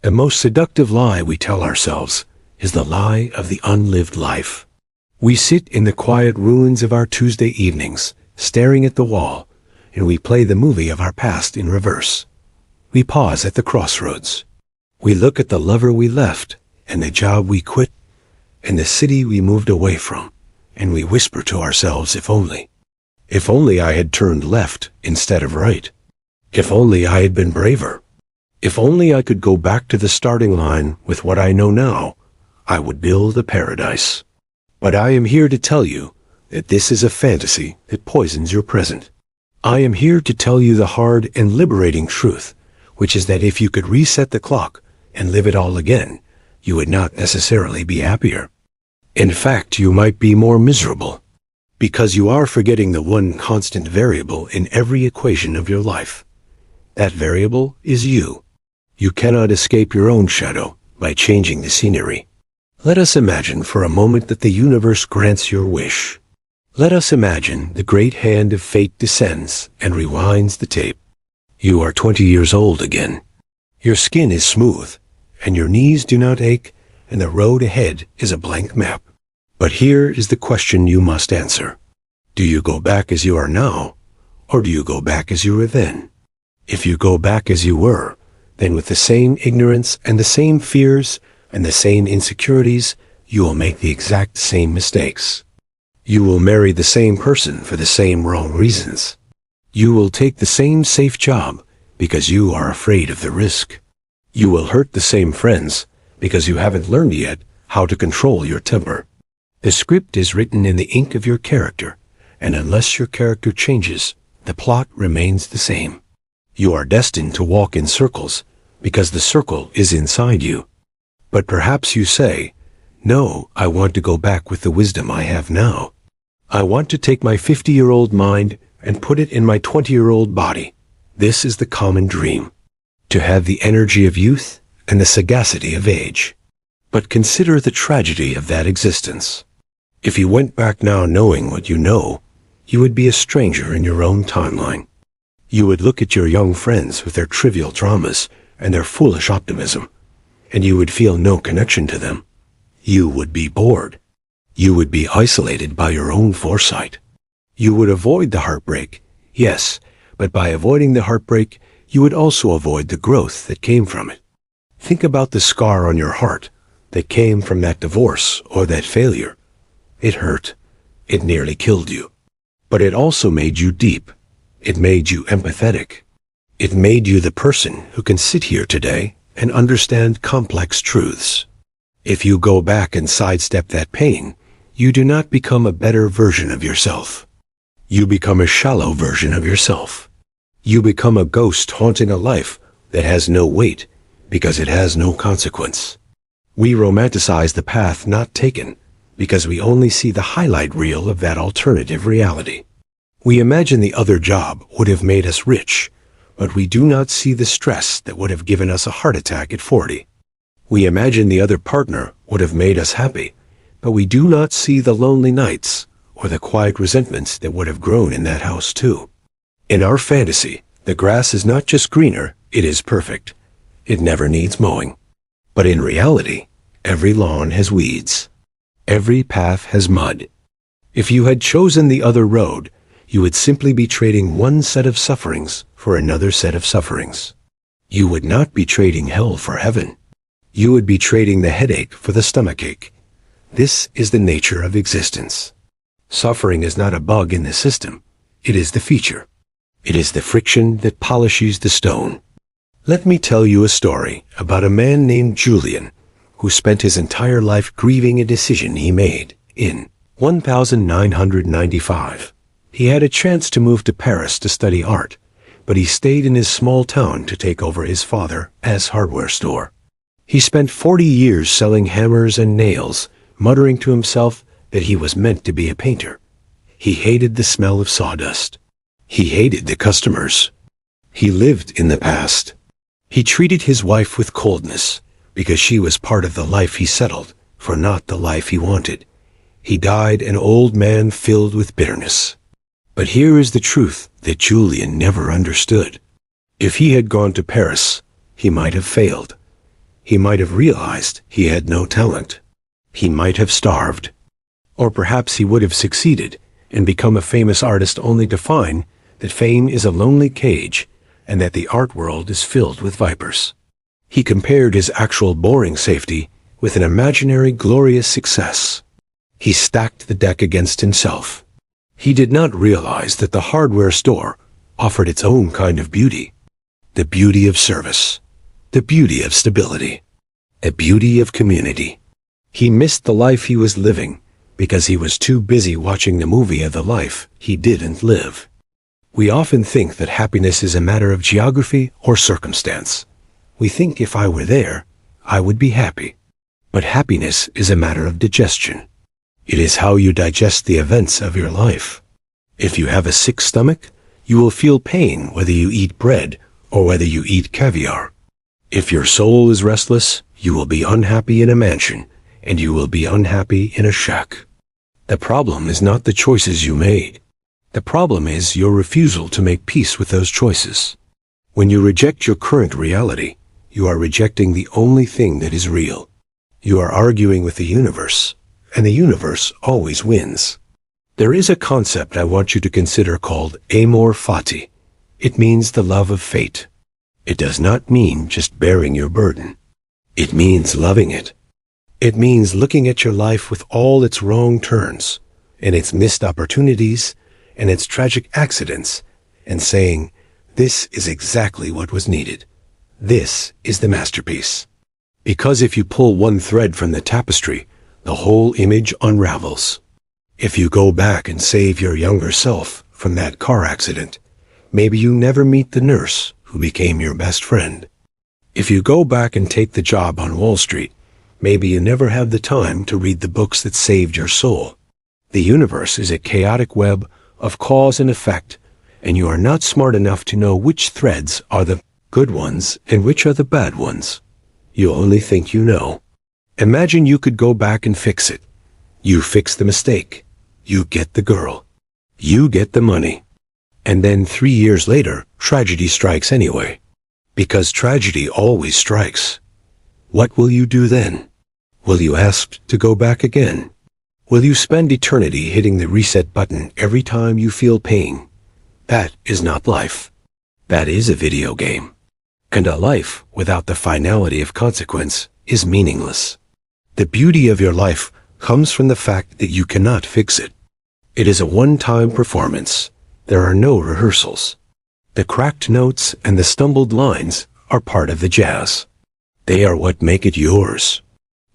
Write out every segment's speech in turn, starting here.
The most seductive lie we tell ourselves is the lie of the unlived life. We sit in the quiet ruins of our Tuesday evenings, staring at the wall, and we play the movie of our past in reverse. We pause at the crossroads. We look at the lover we left, and the job we quit, and the city we moved away from, and we whisper to ourselves, if only. If only I had turned left instead of right. If only I had been braver. If only I could go back to the starting line with what I know now, I would build a paradise. But I am here to tell you that this is a fantasy that poisons your present. I am here to tell you the hard and liberating truth, which is that if you could reset the clock and live it all again, you would not necessarily be happier. In fact, you might be more miserable, because you are forgetting the one constant variable in every equation of your life. That variable is you. You cannot escape your own shadow by changing the scenery. Let us imagine for a moment that the universe grants your wish. Let us imagine the great hand of fate descends and rewinds the tape. You are 20 years old again. Your skin is smooth, and your knees do not ache, and the road ahead is a blank map. But here is the question you must answer. Do you go back as you are now, or do you go back as you were then? If you go back as you were, then with the same ignorance and the same fears and the same insecurities, you will make the exact same mistakes. You will marry the same person for the same wrong reasons. You will take the same safe job because you are afraid of the risk. You will hurt the same friends because you haven't learned yet how to control your temper. The script is written in the ink of your character, and unless your character changes, the plot remains the same. You are destined to walk in circles because the circle is inside you. But perhaps you say, "No, I want to go back with the wisdom I have now. I want to take my 50-year-old mind and put it in my 20-year-old body." This is the common dream, to have the energy of youth and the sagacity of age. But consider the tragedy of that existence. If you went back now knowing what you know, you would be a stranger in your own timeline. You would look at your young friends with their trivial dramas and their foolish optimism, and you would feel no connection to them. You would be bored. You would be isolated by your own foresight. You would avoid the heartbreak, yes, but by avoiding the heartbreak, you would also avoid the growth that came from it. Think about the scar on your heart that came from that divorce or that failure. It hurt. It nearly killed you. But it also made you deep. It made you empathetic. It made you the person who can sit here today and understand complex truths. If you go back and sidestep that pain, you do not become a better version of yourself. You become a shallow version of yourself. You become a ghost haunting a life that has no weight because it has no consequence. We romanticize the path not taken because we only see the highlight reel of that alternative reality. We imagine the other job would have made us rich, but we do not see the stress that would have given us a heart attack at 40. We imagine the other partner would have made us happy, but we do not see the lonely nights or the quiet resentments that would have grown in that house too. In our fantasy, the grass is not just greener, it is perfect. It never needs mowing. But in reality, every lawn has weeds. Every path has mud. If you had chosen the other road, you would simply be trading one set of sufferings for another set of sufferings. You would not be trading hell for heaven. You would be trading the headache for the stomachache. This is the nature of existence. Suffering is not a bug in the system. It is the feature. It is the friction that polishes the stone. Let me tell you a story about a man named Julian, who spent his entire life grieving a decision he made. In 1995, he had a chance to move to Paris to study art, but he stayed in his small town to take over his father's hardware store. He spent 40 years selling hammers and nails, muttering to himself that he was meant to be a painter. He hated the smell of sawdust. He hated the customers. He lived in the past. He treated his wife with coldness because she was part of the life he settled for, not the life he wanted. He died an old man filled with bitterness. But here is the truth that Julian never understood. If he had gone to Paris, he might have failed. he might have realized he had no talent. He might have starved. Or perhaps he would have succeeded and become a famous artist only to find that fame is a lonely cage and that the art world is filled with vipers. He compared his actual boring safety with an imaginary glorious success. He stacked the deck against himself. He did not realize that the hardware store offered its own kind of beauty. The beauty of service. The beauty of stability. A beauty of community. He missed the life he was living because he was too busy watching the movie of the life he didn't live. We often think that happiness is a matter of geography or circumstance. We think if I were there, I would be happy. But happiness is a matter of digestion. It is how you digest the events of your life. If you have a sick stomach, you will feel pain whether you eat bread or whether you eat caviar. If your soul is restless, you will be unhappy in a mansion, and you will be unhappy in a shack. The problem is not the choices you made. The problem is your refusal to make peace with those choices. When you reject your current reality, you are rejecting the only thing that is real. You are arguing with the universe, and the universe always wins. There is a concept I want you to consider called amor fati. It means the love of fate. It does not mean just bearing your burden. It means loving it. It means looking at your life with all its wrong turns, and its missed opportunities, and its tragic accidents, and saying, this is exactly what was needed. This is the masterpiece. Because if you pull one thread from the tapestry, the whole image unravels. If you go back and save your younger self from that car accident, maybe you never meet the nurse who became your best friend. If you go back and take the job on Wall Street, maybe you never have the time to read the books that saved your soul. The universe is a chaotic web of cause and effect, and you are not smart enough to know which threads are the good ones and which are the bad ones. You only think you know. Imagine you could go back and fix it. You fix the mistake. You get the girl. You get the money. And then 3 years later, tragedy strikes anyway. Because tragedy always strikes. What will you do then? Will you ask to go back again? Will you spend eternity hitting the reset button every time you feel pain? That is not life. That is a video game. And a life without the finality of consequence is meaningless. The beauty of your life comes from the fact that you cannot fix it. It is a one-time performance. There are no rehearsals. The cracked notes and the stumbled lines are part of the jazz. They are what make it yours.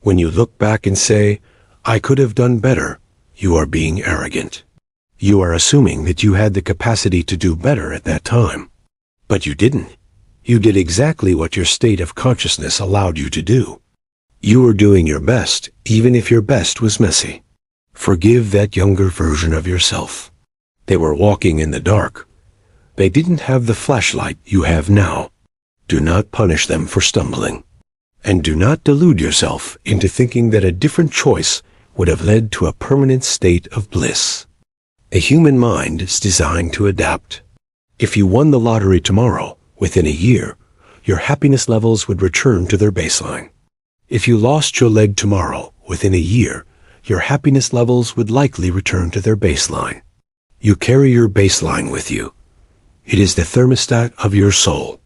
When you look back and say, I could have done better, you are being arrogant. You are assuming that you had the capacity to do better at that time. But you didn't. You did exactly what your state of consciousness allowed you to do. You were doing your best, even if your best was messy. Forgive that younger version of yourself. They were walking in the dark. They didn't have the flashlight you have now. Do not punish them for stumbling. And do not delude yourself into thinking that a different choice would have led to a permanent state of bliss. A human mind is designed to adapt. If you won the lottery tomorrow, within a year, your happiness levels would return to their baseline. If you lost your leg tomorrow, within a year, your happiness levels would likely return to their baseline. You carry your baseline with you. It is the thermostat of your soul.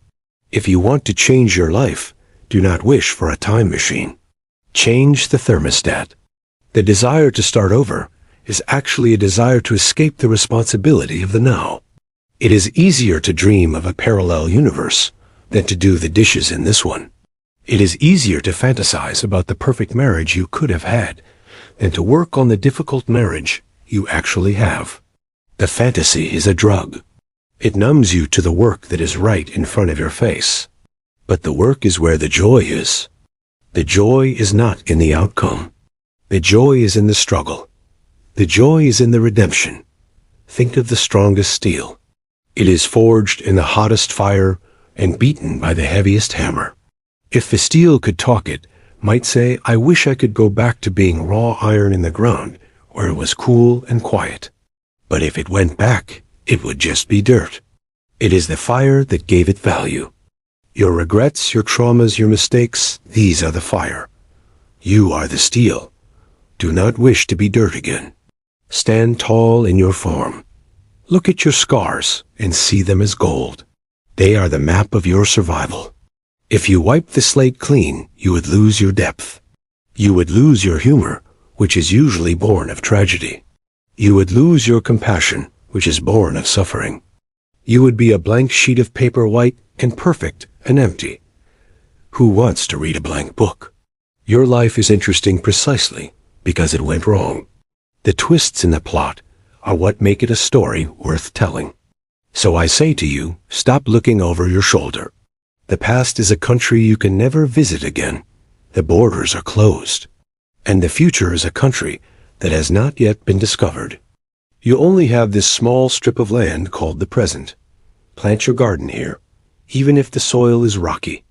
If you want to change your life, do not wish for a time machine. Change the thermostat. The desire to start over is actually a desire to escape the responsibility of the now. It is easier to dream of a parallel universe than to do the dishes in this one. It is easier to fantasize about the perfect marriage you could have had than to work on the difficult marriage you actually have. The fantasy is a drug. It numbs you to the work that is right in front of your face. But the work is where the joy is. The joy is not in the outcome. The joy is in the struggle. The joy is in the redemption. Think of the strongest steel. It is forged in the hottest fire and beaten by the heaviest hammer. If the steel could talk, it might say, I wish I could go back to being raw iron in the ground where it was cool and quiet. But if it went back, it would just be dirt. It is the fire that gave it value. Your regrets, your traumas, your mistakes, these are the fire. You are the steel. Do not wish to be dirt again. Stand tall in your form. Look at your scars and see them as gold. They are the map of your survival. If you wiped the slate clean, you would lose your depth. You would lose your humor, which is usually born of tragedy. You would lose your compassion, which is born of suffering. You would be a blank sheet of paper, white and perfect and empty. Who wants to read a blank book? Your life is interesting precisely because it went wrong. The twists in the plot are what make it a story worth telling. So I say to you, stop looking over your shoulder. The past is a country you can never visit again. The borders are closed. And the future is a country that has not yet been discovered. You only have this small strip of land called the present. Plant your garden here, even if the soil is rocky.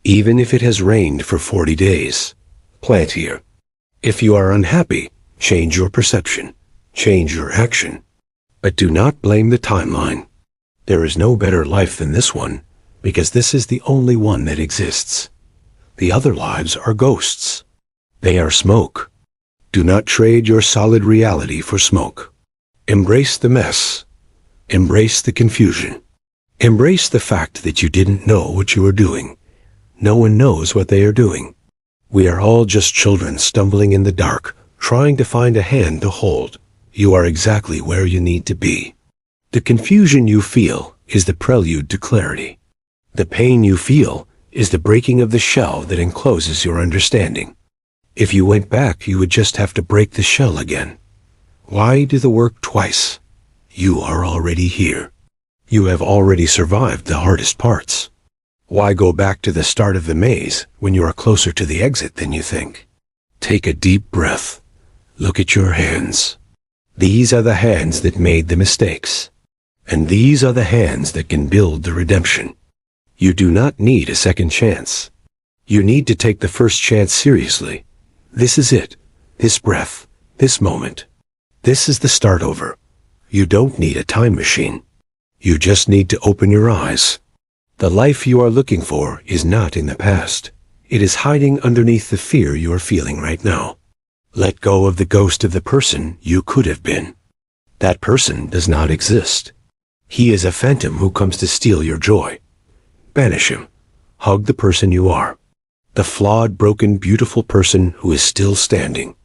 Even if it has rained for 40 days. Plant here. If you are unhappy, change your perception. Change your action. But do not blame the timeline. There is no better life than this one, because this is the only one that exists. The other lives are ghosts. They are smoke. Do not trade your solid reality for smoke. Embrace the mess. Embrace the confusion. Embrace the fact that you didn't know what you were doing. No one knows what they are doing. We are all just children stumbling in the dark, trying to find a hand to hold. You are exactly where you need to be. The confusion you feel is the prelude to clarity. The pain you feel is the breaking of the shell that encloses your understanding. If you went back, you would just have to break the shell again. Why do the work twice? You are already here. You have already survived the hardest parts. Why go back to the start of the maze when you are closer to the exit than you think? Take a deep breath. Look at your hands. These are the hands that made the mistakes. And these are the hands that can build the redemption. You do not need a second chance. You need to take the first chance seriously. This is it. This breath. This moment. This is the start over. You don't need a time machine. You just need to open your eyes. The life you are looking for is not in the past. It is hiding underneath the fear you are feeling right now. Let go of the ghost of the person you could have been. That person does not exist. He is a phantom who comes to steal your joy. Banish him. Hug the person you are. The flawed, broken, beautiful person who is still standing.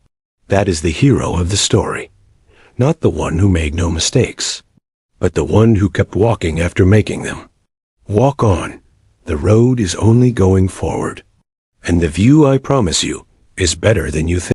That is the hero of the story. Not the one who made no mistakes, but the one who kept walking after making them. Walk on. The road is only going forward. And the view, I promise you, is better than you think.